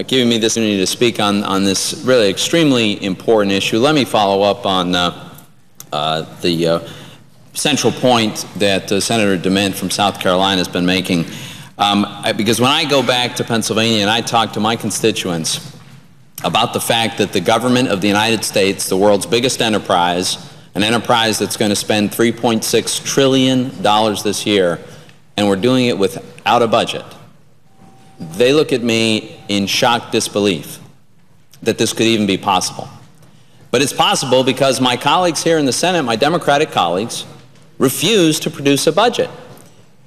giving me this opportunity to speak on this really extremely important issue. Let me follow up on the central point that Senator DeMint from South Carolina has been making. Because when I go back to Pennsylvania and I talk to my constituents about the fact that the government of the United States, the world's biggest enterprise, an enterprise that's going to spend $3.6 trillion this year, and we're doing it without a budget, they look at me in shocked disbelief that this could even be possible. But it's possible because my colleagues here in the Senate, my Democratic colleagues, refuse to produce a budget.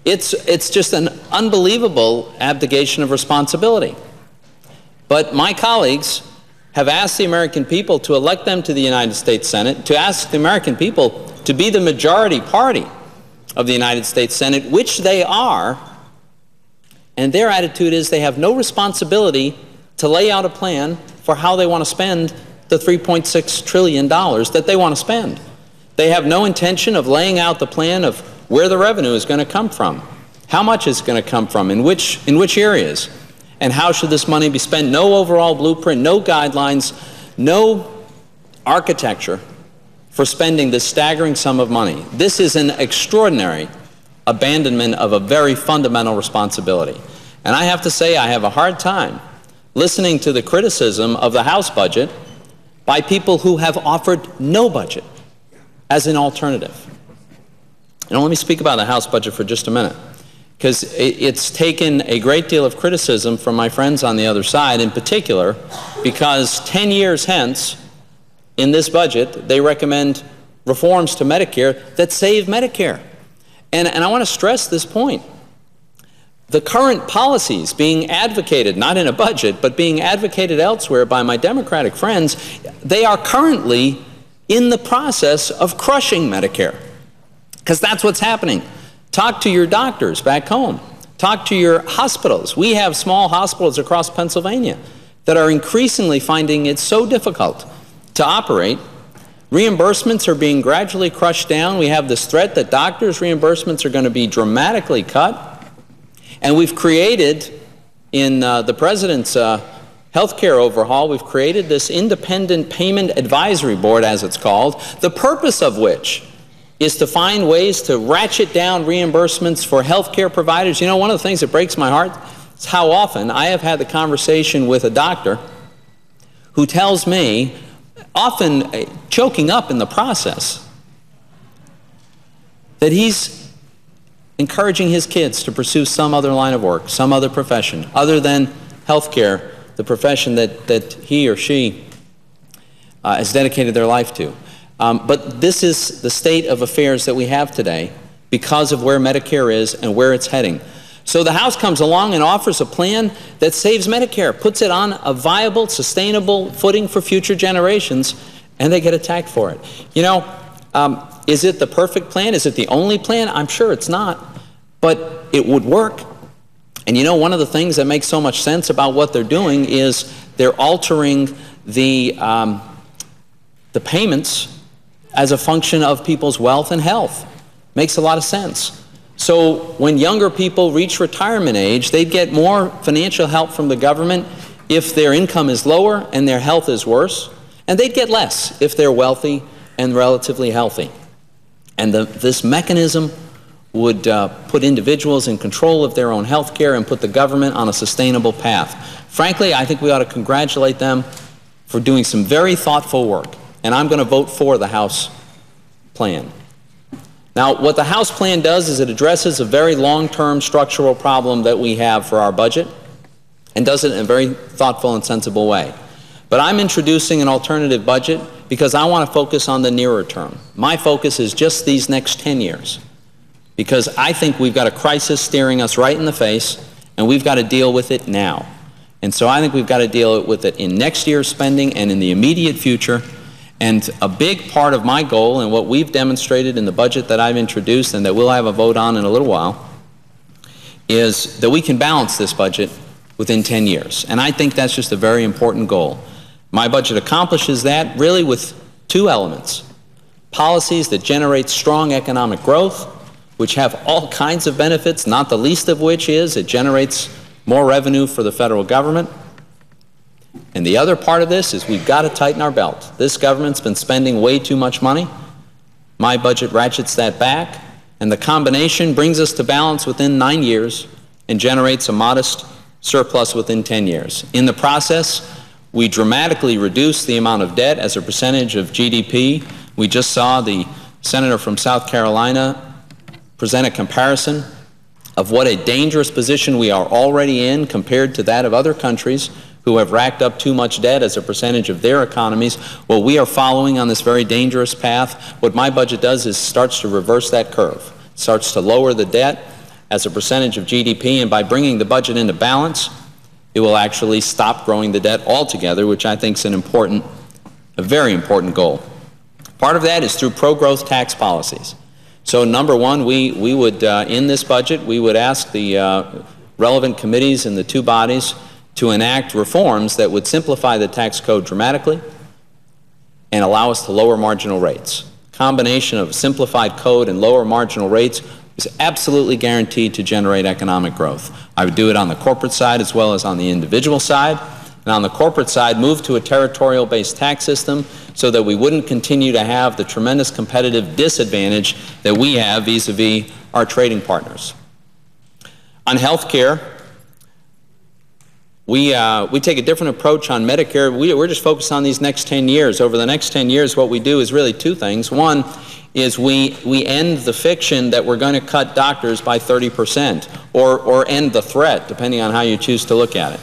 It's just an unbelievable abdication of responsibility. But my colleagues have asked the American people to elect them to the United States Senate, to ask the American people to be the majority party of the United States Senate, which they are, and their attitude is they have no responsibility to lay out a plan for how they want to spend the $3.6 trillion that they want to spend. They have no intention of laying out the plan of where the revenue is going to come from, how much it's going to come from, in which areas, and how should this money be spent. No overall blueprint, no guidelines, no architecture for spending this staggering sum of money. This is an extraordinary abandonment of a very fundamental responsibility. And I have to say, I have a hard time listening to the criticism of the House budget by people who have offered no budget as an alternative. And let me speak about the House budget for just a minute, because it's taken a great deal of criticism from my friends on the other side, in particular because 10 years hence, in this budget, they recommend reforms to Medicare that save Medicare. And I want to stress this point. The current policies being advocated, not in a budget, but being advocated elsewhere by my Democratic friends, they are currently in the process of crushing Medicare, because that's what's happening. Talk to your doctors back home. Talk to your hospitals. We have small hospitals across Pennsylvania that are increasingly finding it so difficult to operate. Reimbursements are being gradually crushed down. We have this threat that doctors' reimbursements are going to be dramatically cut. And we've created, in the President's health care overhaul, we've created this independent payment advisory board, as it's called, the purpose of which is to find ways to ratchet down reimbursements for health care providers. You know, one of the things that breaks my heart is how often I have had the conversation with a doctor who tells me, often choking up in the process, that he's encouraging his kids to pursue some other line of work, some other profession, other than healthcare, the profession that he or she has dedicated their life to. But this is the state of affairs that we have today because of where Medicare is and where it's heading. So the House comes along and offers a plan that saves Medicare, puts it on a viable, sustainable footing for future generations, and they get attacked for it. You know, is it the perfect plan? Is it the only plan? I'm sure it's not, but it would work. And you know, one of the things that makes so much sense about what they're doing is they're altering the payments as a function of people's wealth and health. Makes a lot of sense. So when younger people reach retirement age, they'd get more financial help from the government if their income is lower and their health is worse, and they'd get less if they're wealthy and relatively healthy. And this mechanism would put individuals in control of their own health care and put the government on a sustainable path. Frankly, I think we ought to congratulate them for doing some very thoughtful work, and I'm going to vote for the House plan. Now, what the House plan does is it addresses a very long-term structural problem that we have for our budget and does it in a very thoughtful and sensible way. But I'm introducing an alternative budget because I want to focus on the nearer term. My focus is just these next 10 years because I think we've got a crisis staring us right in the face and we've got to deal with it now. And so I think we've got to deal with it in next year's spending and in the immediate future. And a big part of my goal and what we've demonstrated in the budget that I've introduced and that we'll have a vote on in a little while is that we can balance this budget within 10 years. And I think that's just a very important goal. My budget accomplishes that really with two elements. Policies that generate strong economic growth, which have all kinds of benefits, not the least of which is it generates more revenue for the federal government. And the other part of this is we've got to tighten our belt. This government's been spending way too much money. My budget ratchets that back, and the combination brings us to balance within 9 years and generates a modest surplus within 10 years. In the process, we dramatically reduce the amount of debt as a percentage of GDP. We just saw the senator from South Carolina present a comparison of what a dangerous position we are already in compared to that of other countries who have racked up too much debt as a percentage of their economies. Well, we are following on this very dangerous path. What my budget does is starts to reverse that curve, starts to lower the debt as a percentage of GDP, and by bringing the budget into balance, it will actually stop growing the debt altogether, which I think is a very important goal. Part of that is through pro-growth tax policies. So number one, we would, in this budget, we would ask the relevant committees in the two bodies to enact reforms that would simplify the tax code dramatically and allow us to lower marginal rates. Combination of simplified code and lower marginal rates is absolutely guaranteed to generate economic growth. I would do it on the corporate side as well as on the individual side. And on the corporate side, move to a territorial-based tax system so that we wouldn't continue to have the tremendous competitive disadvantage that we have vis-a-vis our trading partners. On health care, we take a different approach on Medicare. We're just focused on these next 10 years. Over the next 10 years, what we do is really two things. One is we end the fiction that we're going to cut doctors by 30% or end the threat, depending on how you choose to look at it.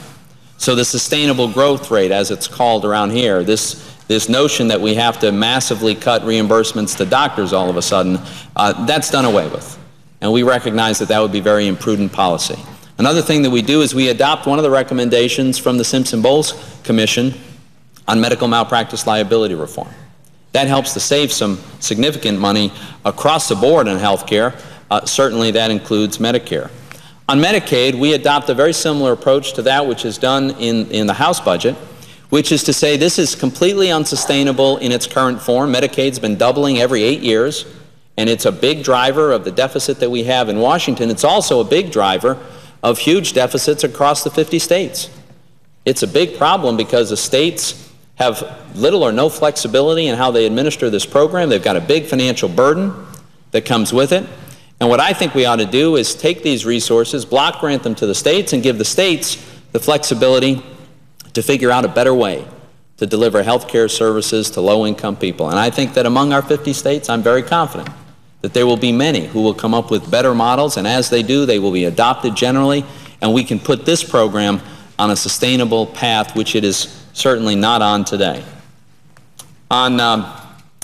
So the sustainable growth rate, as it's called around here, this notion that we have to massively cut reimbursements to doctors all of a sudden, that's done away with. And we recognize that that would be very imprudent policy. Another thing that we do is we adopt one of the recommendations from the Simpson-Bowles Commission on medical malpractice liability reform. That helps to save some significant money across the board in health care. Certainly that includes Medicare. On Medicaid, we adopt a very similar approach to that which is done in the House budget, which is to say this is completely unsustainable in its current form. Medicaid's been doubling every 8 years, and it's a big driver of the deficit that we have in Washington. It's also a big driver of huge deficits across the 50 states. It's a big problem because the states have little or no flexibility in how they administer this program. They've got a big financial burden that comes with it. And what I think we ought to do is take these resources, block grant them to the states, and give the states the flexibility to figure out a better way to deliver health care services to low-income people. And I think that among our 50 states, I'm very confident that there will be many who will come up with better models, and as they do, they will be adopted generally, and we can put this program on a sustainable path, which it is certainly not on today. On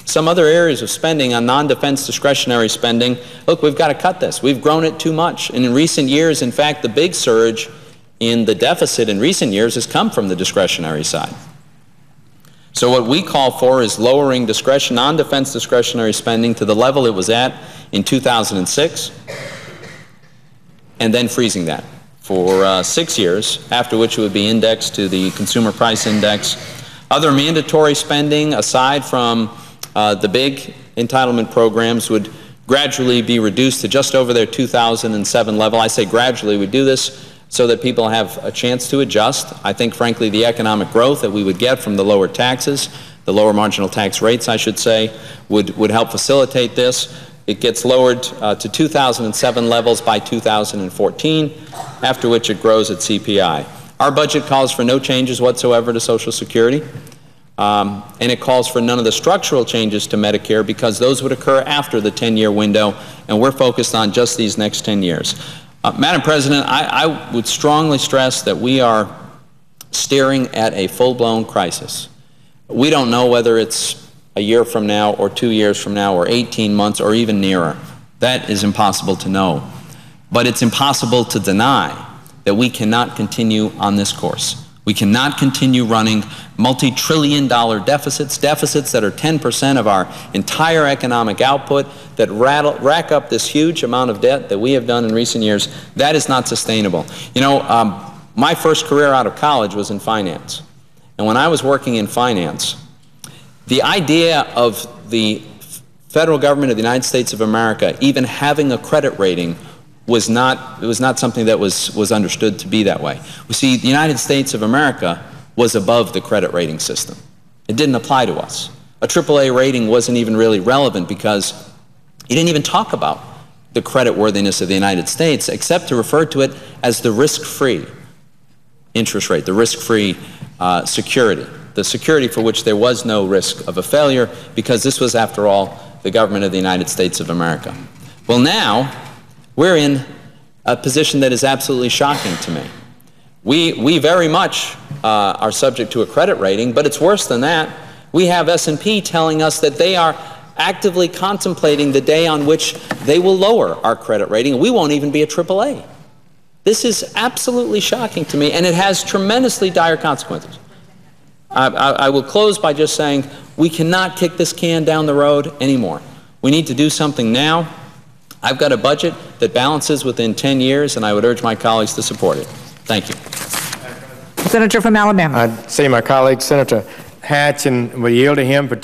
some other areas of spending, on non-defense discretionary spending, look, we've got to cut this. We've grown it too much. And in recent years, in fact, the big surge in the deficit in recent years has come from the discretionary side. So what we call for is lowering non-defense discretionary spending to the level it was at in 2006, and then freezing that for 6 years, after which it would be indexed to the Consumer Price Index. Other mandatory spending, aside from the big entitlement programs, would gradually be reduced to just over their 2007 level. I say gradually. We do this so that people have a chance to adjust. I think, frankly, the economic growth that we would get from the lower taxes, the lower marginal tax rates, I should say, would help facilitate this. It gets lowered to 2007 levels by 2014, after which it grows at CPI. Our budget calls for no changes whatsoever to Social Security, and it calls for none of the structural changes to Medicare because those would occur after the 10-year window, and we're focused on just these next 10 years. Madam President, I would strongly stress that we are staring at a full-blown crisis. We don't know whether it's a year from now or 2 years from now or 18 months or even nearer. That is impossible to know. But it's impossible to deny that we cannot continue on this course. We cannot continue running multi-trillion-dollar deficits that are 10% of our entire economic output, that rack up this huge amount of debt that we have done in recent years. That is not sustainable. You know, my first career out of college was in finance. And when I was working in finance, the idea of the federal government of the United States of America even having a credit rating was not something that was understood to be that way. We see, the United States of America was above the credit rating system. It didn't apply to us. A AAA rating wasn't even really relevant because he didn't even talk about the creditworthiness of the United States except to refer to it as the risk-free interest rate, the risk-free security, the security for which there was no risk of a failure because this was, after all, the government of the United States of America. Well, now we're in a position that is absolutely shocking to me. We very much are subject to a credit rating, but it's worse than that. We have S&P telling us that they are actively contemplating the day on which they will lower our credit rating. We won't even be a AAA. This is absolutely shocking to me, and it has tremendously dire consequences. I will close by just saying we cannot kick this can down the road anymore. We need to do something now. I've got a budget that balances within 10 years, and I would urge my colleagues to support it. Thank you. Senator from Alabama. I'd say my colleague, Senator Hatch, and would yield to him for